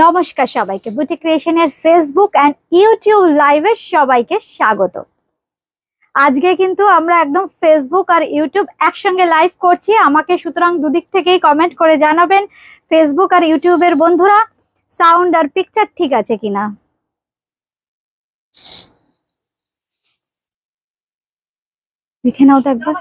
নমস্কার সবাইকে, boutique ক্রিয়েশনের Facebook and YouTube লাইভে সবাইকে স্বাগত। আজকে কিন্তু আমরা একদম ফেসবুক আর ইউটিউব একসঙ্গে লাইভ করছি। আমাকে সুতরাং দুদিক থেকেই কমেন্ট করে জানাবেন ফেসবুক আর ইউটিউবের বন্ধুরা সাউন্ড আর পিকচার ঠিক আছে কিনা। দেখে নাও তো একবার।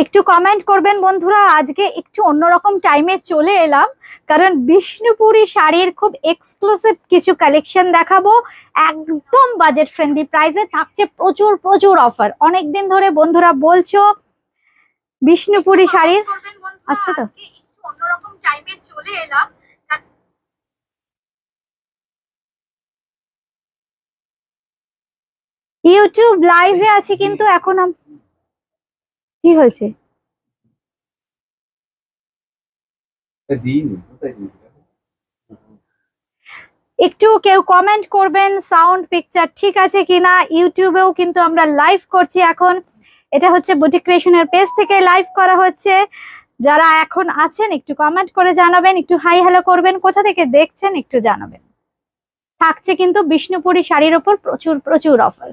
একটু কমেন্ট করবেন বন্ধুরা। আজকে একটু অন্যরকম টাইমে চলে এলাম, কারণ বিষ্ণুপুরি শাড়ির খুব এক্সক্লুসিভ কিছু কালেকশন দেখাবো। একদম বাজেট ফ্রেন্ডলি প্রাইসে থাকছে প্রচুর প্রচুর অফার। অনেকদিন ধরে বন্ধুরা বলছো বিষ্ণুপুরি শাড়ির, আচ্ছা তো একটু অন্যরকম টাইমে চলে এলাম। ইউটিউব লাইভে আছি কিন্তু এখন কি হয়েছে? একটু কেউ কমেন্ট করবেন সাউন্ড পিকচার ঠিক আছে কিনা। ইউটিউবেও কিন্তু আমরা লাইভ করছি এখন। এটা হচ্ছে বুটিক ক্রিয়েশনের পেজ থেকে লাইভ করা হচ্ছে। যারা এখন আছেন একটু কমেন্ট করে জানাবেন, একটু হাই হ্যালো করবেন, কোথা থেকে দেখছেন একটু জানাবেন। থাকছে কিন্তু বিষ্ণুপুরি শাড়ির ওপর প্রচুর প্রচুর অফার।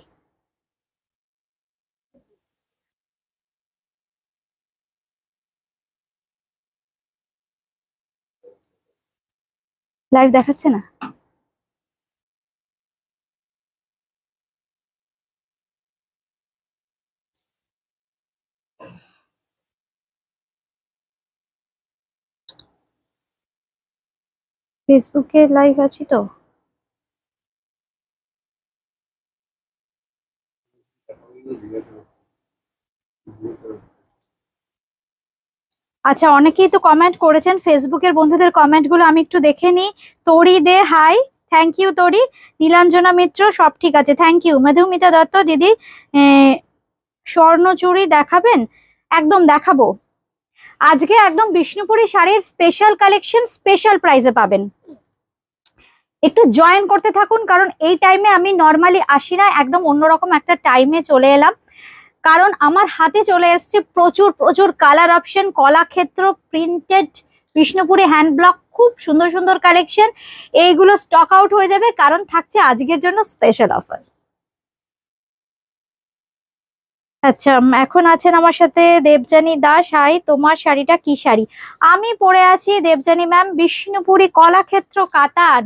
লাইভ দেখাচ্ছে না? ফেসবুকে লাইভ আছি তো। আচ্ছা, অনেকেই তো কমেন্ট করেছেন। ফেসবুকের বন্ধুদের কমেন্ট গুলো আমি একটু দেখে নিই। তরি দে হাই, থ্যাংক ইউ তরি। নীলাঞ্জনা মিত্র সব ঠিক আছে, থ্যাংক ইউ। মধুমিতা দত্ত দিদি স্বর্ণচুরি দেখাবেন? একদম দেখাবো। আজকে একদম বিষ্ণুপুরি শাড়ির স্পেশাল কালেকশন স্পেশাল প্রাইসে পাবেন। একটু জয়েন করতে থাকুন, কারণ এই টাইমে আমি নর্মালি আসি না, একদম অন্যরকম একটা টাইমে চলে এলাম। কারণ আমার হাতে চলে এসছে প্রচুর প্রচুর colour option, Kalakshetra printed Bishnupuri hand block, খুব সুন্দর সুন্দর কালেকশন। এইগুলো স্টক আউট হয়ে যাবে, কারণ থাকছে আজকের জন্য স্পেশাল অফার। আচ্ছা, এখন আছেন আমার সাথে দেবযানী দাস। হাই, তোমার শাড়িটা কি শাড়ি? আমি পরে আছি দেবযানী ম্যাম বিষ্ণুপুরি কলাক্ষেত্র কাতান।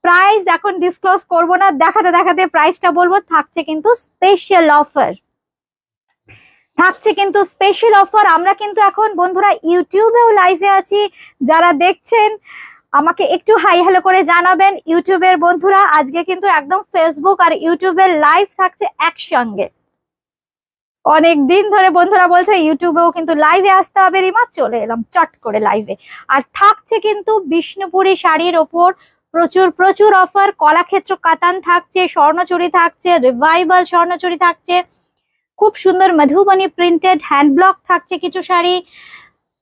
প্রাইস এখন ডিসক্লোজ করব না, দেখাতে দেখাতে প্রাইসটা বলবো। থাকছে কিন্তু স্পেশাল অফার, থাকছে কিন্তু স্পেশাল অফার। আমরা কিন্তু এখন বন্ধুরা ইউটিউবেও লাইভে আছি। যারা দেখছেন আমাকে একটু হাই হ্যালো করে জানাবেন ইউটিউবের বন্ধুরা। আজকে কিন্তু একদম ফেসবুক আর ইউটিউবের লাইভ থাকছে একসঙ্গে। অনেক দিন ধরে বন্ধুরা বলছে ইউটিউবেও কিন্তু লাইভে আসতে হবে। রিমা, চলে এলাম চট করে লাইভে। আর থাকছে কিন্তু বিষ্ণুপুরি শাড়ির ওপর প্রচুর প্রচুর অফার। কলাক্ষেত্র কাতান থাকছে, স্বর্ণচুরি থাকছে, রিভাইভাল স্বর্ণচুরি থাকছে, খুব সুন্দর মধুবনী প্রিন্টেড হ্যান্ড ব্লক থাকছে কিছু শাড়ি,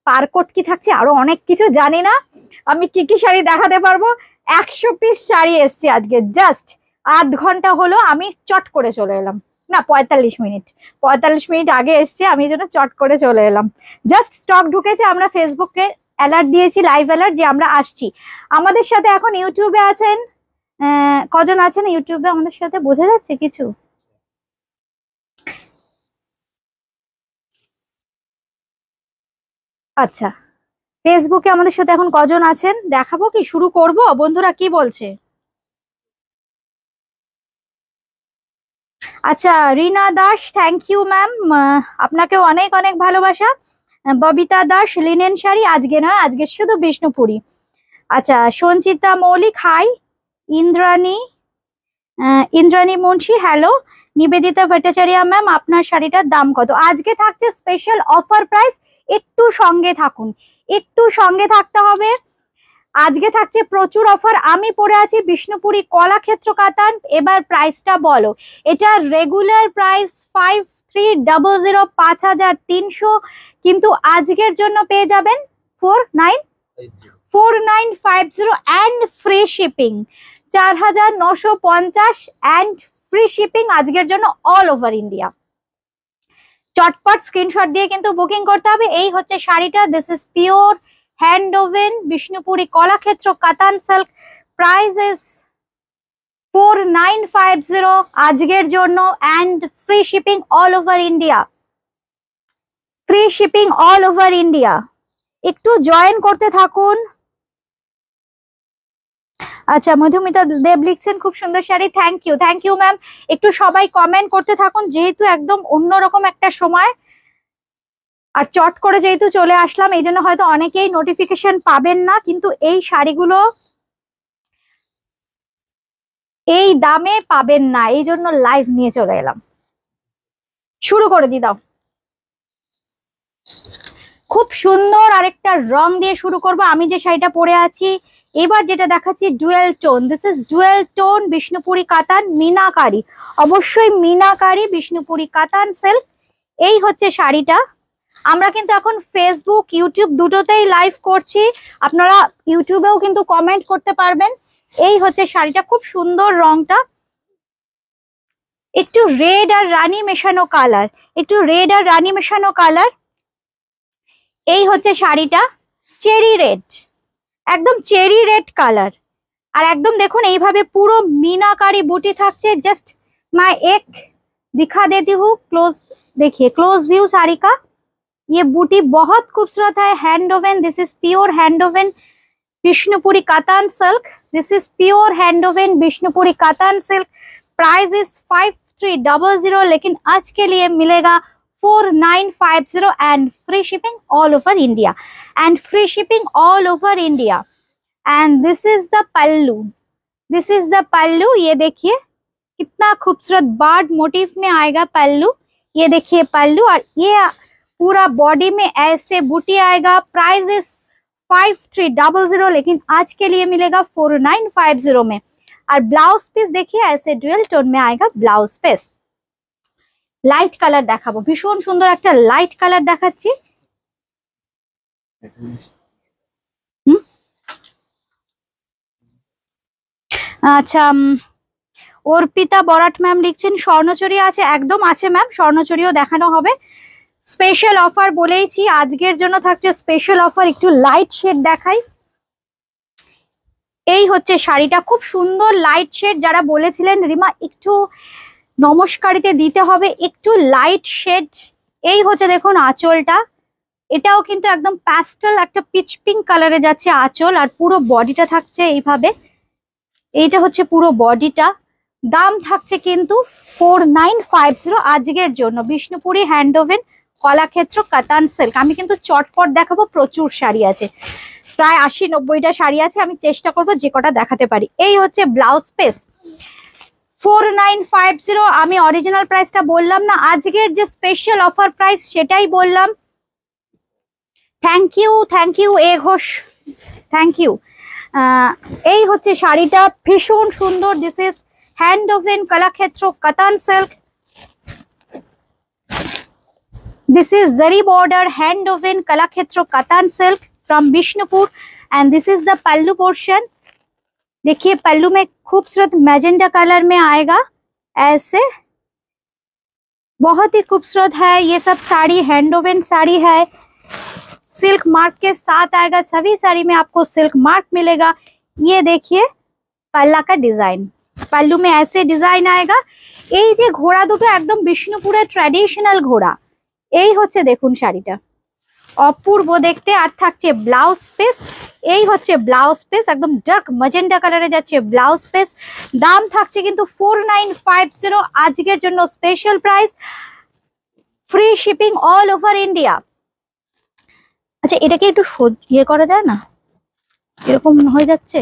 পারকোট কি থাকছে, আরো অনেক কিছু জানি না। আমি কি কি শাড়ি দেখাতে পারবো। 100 পিস শাড়ি এসছে আজকে। জাস্ট আধ ঘন্টা হলো আমি চট করে চলে এলাম। না, 45 মিনিট আগে এসছে, আমি জন্য চট করে চলে এলাম। জাস্ট স্টক ঢুকেছে। আমরা ফেসবুকে অ্যালার্ট দিয়েছি, লাইভ অ্যালার্ট, যে আমরা আসছি। আমাদের সাথে এখন ইউটিউবে আছেন কজন আছেন ইউটিউবে আমাদের সাথে, বোঝা যাচ্ছে কিছু? আচ্ছা, ফেসবুকে আমাদের সাথে এখন কজন আছেন দেখাবো কি? শুরু করব বন্ধুরা, কি বলছে? আচ্ছা, রিনা দাস, থ্যাংক ইউ ম্যাম, আপনাকেও অনেক অনেক ভালোবাসা। ববিতা দাস, লিনেন শাড়ি আজকে নয়, আজকে শুধু বিষ্ণুপুরি। আচ্ছা, Sanchita Moulik hi. Indrani Indrani Munshi hello. Nivedita Bhattacharya ma'am, আপনার শাড়িটার দাম কত? আজকে থাকছে স্পেশাল অফার প্রাইস। একটু সঙ্গে থাকুন, একটু সঙ্গে থাকতে হবে। আজকে থাকছে প্রচুর অফার। আমি পরে আছি বিষ্ণুপুরি কলাক্ষেত্র কাতান। এবার প্রাইসটা বলো। এটা রেগুলার প্রাইস 5300, 5300, কিন্তু আজকের জন্য পেয়ে যাবেন 4950 and free shipping. 4950 and free shipping আজকের জন্য অল ওভার ইন্ডিয়া। চটপট স্ক্রিনশট দিয়ে কিন্তু বুকিং করতে হবে। এই হচ্ছে শাড়িটা, this is pure hand woven Bishnupuri Kalakshetra katan silk, price is 4950 আজকের জন্য, and free shipping all over India, free shipping all over India. একটু জয়েন করতে থাকুন। আচ্ছা, মধুমিতা দেব লিখছেন খুব সুন্দর শাড়ি, থ্যাংক ইউ ম্যাম। একটু সবাই কমেন্ট করতে থাকুন, যেহেতু একদম অন্যরকম একটা সময়, আর চট করে যেহেতু চলে আসলাম এই জন্য হয়তো অনেকেই নোটিফিকেশন পাবেন না, কিন্তু এই শাড়িগুলো এই দামে পাবেন না, এই জন্য লাইভ নিয়ে চলে এলাম। শুরু করে দি দাও। খুব সুন্দর আরেকটা রং দিয়ে শুরু করব। আমি যে শাড়িটা পরে আছি এবার যেটা দেখাচ্ছি dual tone, this is dual tone Bishnupuri কাতান মিনাকারি, অবশ্যই মিনাকারি বিষ্ণুপুরি কাতান সিল্ক। এই হচ্ছে শাড়িটা। আমরা কিন্তু এখন ফেসবুক ইউটিউব দুটোতেই লাইভ করছি, আপনারা ইউটিউবেও কিন্তু কমেন্ট করতে পারবেন। এই হচ্ছে শাড়িটা, খুব সুন্দর রংটা, একটু রেড আর রানী মেশানো কালার, একটু রেড আর রানী মেশানো কালার। এই হচ্ছে শাড়িটা, চেরি রেড, একদম চেরি রেড কালার, আর একদম দেখুন এইভাবে पुरो मीनाकारी बूटी থাকছে। जस्ट मैं एक दिखा देती हूँ, क्लोज देखिए, क्लोज व्यू साड़ी का। ये बूटी बहुत खूबसूरत है, hand woven, this is pure hand woven Bishnupuri katan silk, this is pure hand woven Bishnupuri katan silk. Price is 5300, लेकिन आज के लिए मिलेगा 4950 and free shipping all over India, and free shipping all over India. And this is the pallu, this is the pallu. ये देखिए कितना खूबसूरत bird motive में आएगा पल्लू, ये देखिए पल्लू, और ये पूरा बॉडी में ऐसे बूटी आएगा। प्राइस इज 5300, लेकिन आज के लिए मिलेगा 4950 में। और ब्लाउज पीस देखिए ऐसे डुअल टोन में आएगा ब्लाउज पीस। লাইট কালার দেখাবো, ভীষণ সুন্দর একটা লাইট কালার দেখাচ্ছি। আচ্ছা, অর্পিতা বরাট ম্যাম লিখছেন স্বর্ণচুরি আছে, একদম আছে ম্যাম, স্বর্ণচুরিও দেখানো হবে। স্পেশাল অফার বলেইছি, আজকের জন্য থাকছে স্পেশাল অফার। একটু লাইট শেড দেখাই। এই হচ্ছে শাড়িটা, খুব সুন্দর লাইট শেড। যারা বলেছিলেন রিমা একটু নমস্কারিতে দিতে হবে একটু লাইট শেড, এই হচ্ছে দেখুন আঁচলটা, এটাও কিন্তু একদম প্যাস্টেল একটা পিচ পিঙ্ক কালারে যাচ্ছে আঁচল, আর পুরো বডিটা থাকছে এইভাবে। এইটা হচ্ছে পুরো বডিটা। দাম থাকছে কিন্তু 4950 আজকের জন্য, Bishnupuri hand woven Kalakshetra katan silk. আমি কিন্তু চটপট দেখাবো, প্রচুর শাড়ি আছে, প্রায় 80-90টা শাড়ি আছে, আমি চেষ্টা করবো যে কটা দেখাতে পারি। এই হচ্ছে ব্লাউজ পিস, 4950। আমি অরিজিনাল প্রাইসটা বললাম না, আজকের যে স্পেশাল অফার প্রাইস সেটাই বললাম। থ্যাংক ইউ এ ঘোষ, থ্যাংক ইউ। এই হচ্ছে শাড়িটা, ভীষণ সুন্দর, this is hand woven Kalakshetra katan silk, this is zari border hand woven Kalakshetra katan silk from Bishnupur, and this is the pallu portion. देखिए पल्लू में खूबसूरत मैजेंडा कलर में आएगा ऐसे, बहुत ही खूबसूरत है। ये सब साड़ी हैंड ओवन साड़ी है, सिल्क मार्क के साथ आएगा, सभी साड़ी में आपको सिल्क मार्क मिलेगा। ये देखिए पल्ला का डिजाइन, पल्लू में ऐसे डिजाइन आएगा। এই যে ঘোড়া দুটো একদম বিষ্ণুপুরের ট্র্যাডিশনাল ঘোড়া, এই হচ্ছে দেখুন শাড়িটা, অপূর্ব দেখতে। আর থাকছে ব্লাউজ পিস, এই হচ্ছে ব্লাউজ পিস, একদম ডার্ক ম্যাজেন্ডা কালারে যাচ্ছে ব্লাউজ পিস। দাম থাকছে কিন্তু 4950 আজকের জন্য, special price, free shipping all over India. আচ্ছা, এটাকে একটু ইয়ে করা যায় না, এরকম হয়ে যাচ্ছে।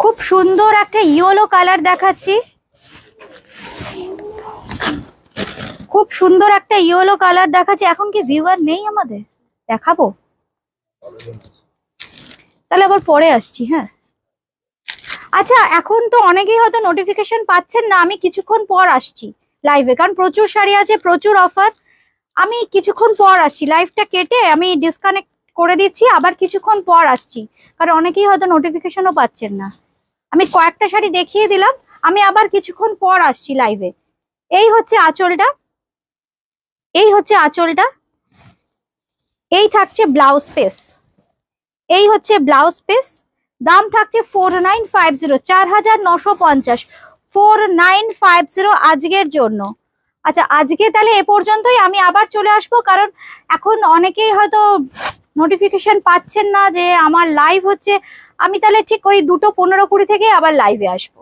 খুব সুন্দর একটা ইয়েলো কালার দেখাচ্ছি, খুব সুন্দর একটা ইয়েলো কালার দেখাচ্ছি। এখন কি ভিউয়ার নেই আমাদের, দেখাবো তাহলে আবার পরে আসছি। হ্যাঁ, আচ্ছা, এখন তো অনেকেই হয়তো নোটিফিকেশন পাচ্ছেন না, আমি কিছুক্ষণ পর আসছি লাইভে, কারণ প্রচুর শাড়ি আছে, প্রচুর অফার। আমি কিছুক্ষণ পর আসছি, লাইভটা কেটে আমি ডিসকানেক্ট করে দিচ্ছি, আবার কিছুক্ষণ পর আসছি, কারণ অনেকেই হয়তো নোটিফিকেশনও পাচ্ছেন না। আমি কয়েকটা শাড়ি দেখিয়ে দিলাম, আমি আবার কিছুক্ষণ পর আসছি লাইভে। এই হচ্ছে আঁচলটা, এই হচ্ছে আঁচলটা, এই থাকছে ব্লাউজ পিস, এই হচ্ছে ব্লাউজ পিস। দাম থাকছে 4950, 4950, 4950 আজকের জন্য। আচ্ছা আজকে তাহলে এ পর্যন্তই, আমি আবার চলে আসবো, কারণ এখন অনেকেই হয়তো নোটিফিকেশন পাচ্ছেন না যে আমার লাইভ হচ্ছে। আমি তাহলে ঠিক ওই 2:15-20 থেকে আবার লাইভে আসবো।